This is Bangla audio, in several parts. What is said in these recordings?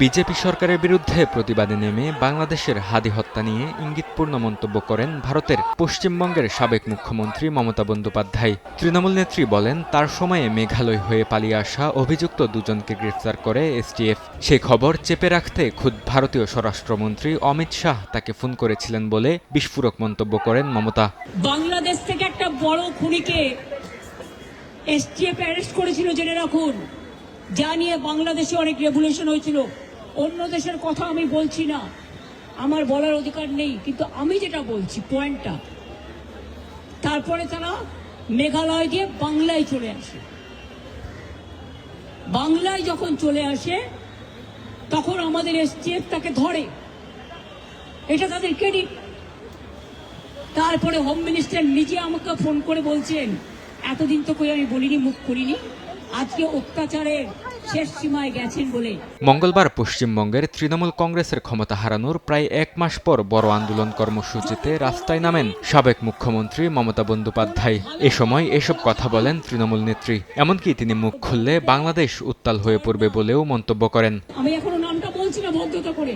বিজেপি সরকারের বিরুদ্ধে প্রতিবাদে নেমে বাংলাদেশের হাদি হত্যা নিয়ে ইঙ্গিতপূর্ণ মন্তব্য করেন ভারতের পশ্চিমবঙ্গের সাবেক মুখ্যমন্ত্রী মমতা বন্দ্যোপাধ্যায়। তৃণমূল নেত্রী বলেন, তার সময়ে মেঘালয় হয়ে পালিয়ে আসা অভিযুক্ত দুজনকে গ্রেফতার করে এসটিএফ। সেই খবর চেপে রাখতে খুদ ভারতীয় স্বরাষ্ট্রমন্ত্রী অমিত শাহ তাকে ফোন করেছিলেন বলে বিস্ফোরক মন্তব্য করেন মমতা। বাংলাদেশ থেকে একটা বড় খুনিকে এসটিএফ অ্যারেস্ট করেছিল, জেনে রাখুন। যা নিয়ে বাংলাদেশে অনেক রেভলিউশন হয়েছিল। অন্য দেশের কথা আমি বলছি না, আমার বলার অধিকার নেই, কিন্তু আমি যেটা বলছি পয়েন্টটা, তারপরে তারা মেঘালয় দিয়ে বাংলায় চলে আসে। বাংলায় যখন চলে আসে তখন আমাদের এসটিএফ তাকে ধরে, এটা তাদের ক্রেডিট। তারপরে হোম মিনিস্টার নিজে আমাকে ফোন করে বলছেন, এতদিন তো কই আমি বলিনি, মুখ করিনি, আজকে অত্যাচারের শেষ সীমায় গেছেন বলে। মঙ্গলবার পশ্চিমবঙ্গের তৃণমূল কংগ্রেসের ক্ষমতা হারানোর প্রায় এক মাস পর বড় আন্দোলন কর্মসূচিতে রাস্তায় নামেন সাবেক মুখ্যমন্ত্রী মমতা বন্দ্যোপাধ্যায়। এ সময় এসব কথা বলেন তৃণমূল নেত্রী। এমনকি তিনি মুখ খুললে বাংলাদেশ উত্তাল হয়ে পড়বে বলেও মন্তব্য করেন। আমি এখনো নামটা বলছি না ভদ্রতা করে,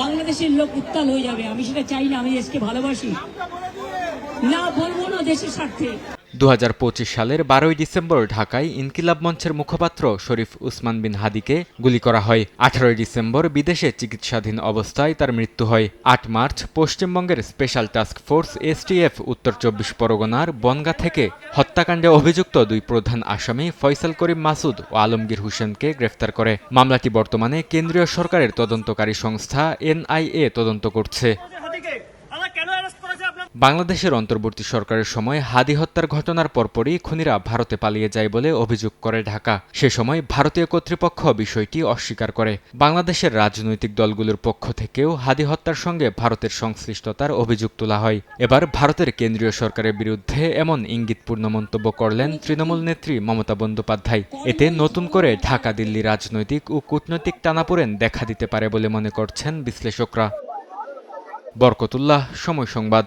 বাংলাদেশের লোক উত্তাল হয়ে যাবে, আমি সেটা চাই না। আমি দেশকে ভালোবাসি, না বলবো না দেশের স্বার্থে। 2025 সালের 12 ডিসেম্বর ঢাকায় ইনকিলাব মঞ্চের মুখপাত্র শরীফ উসমান বিন হাদিকে গুলি করা হয়। 18 ডিসেম্বর বিদেশে চিকিৎসাধীন অবস্থায় তার মৃত্যু হয়। 8 মার্চ পশ্চিমবঙ্গের স্পেশাল টাস্ক ফোর্স এসটিএফ উত্তর 24 পরগনার বনগাঁ থেকে হত্যাকাণ্ডে অভিযুক্ত দুই প্রধান আসামি ফয়সাল করিম মাসুদ ও আলমগীর হোসেনকে গ্রেফতার করে। মামলাটি বর্তমানে কেন্দ্রীয় সরকারের তদন্তকারী সংস্থা এনআইএ তদন্ত করছে। বাংলাদেশের অন্তর্বর্তী সরকারের সময় হাদি হত্যার ঘটনার পরপরই খুনিরা ভারতে পালিয়ে যায় বলে অভিযোগ করে ঢাকা। সে সময় ভারতীয় কর্তৃপক্ষ বিষয়টি অস্বীকার করে। বাংলাদেশের রাজনৈতিক দলগুলোর পক্ষ থেকেও হাদি হত্যার সঙ্গে ভারতের সংশ্লিষ্টতার অভিযোগ তোলা হয়। এবার ভারতের কেন্দ্রীয় সরকারের বিরুদ্ধে এমন ইঙ্গিতপূর্ণ মন্তব্য করলেন তৃণমূল নেত্রী মমতা বন্দ্যোপাধ্যায়। এতে নতুন করে ঢাকা দিল্লি রাজনৈতিক ও কূটনৈতিক টানাপোড়েন দেখা দিতে পারে বলে মনে করছেন বিশ্লেষকরা। বরকতুল্লাহ, সময় সংবাদ।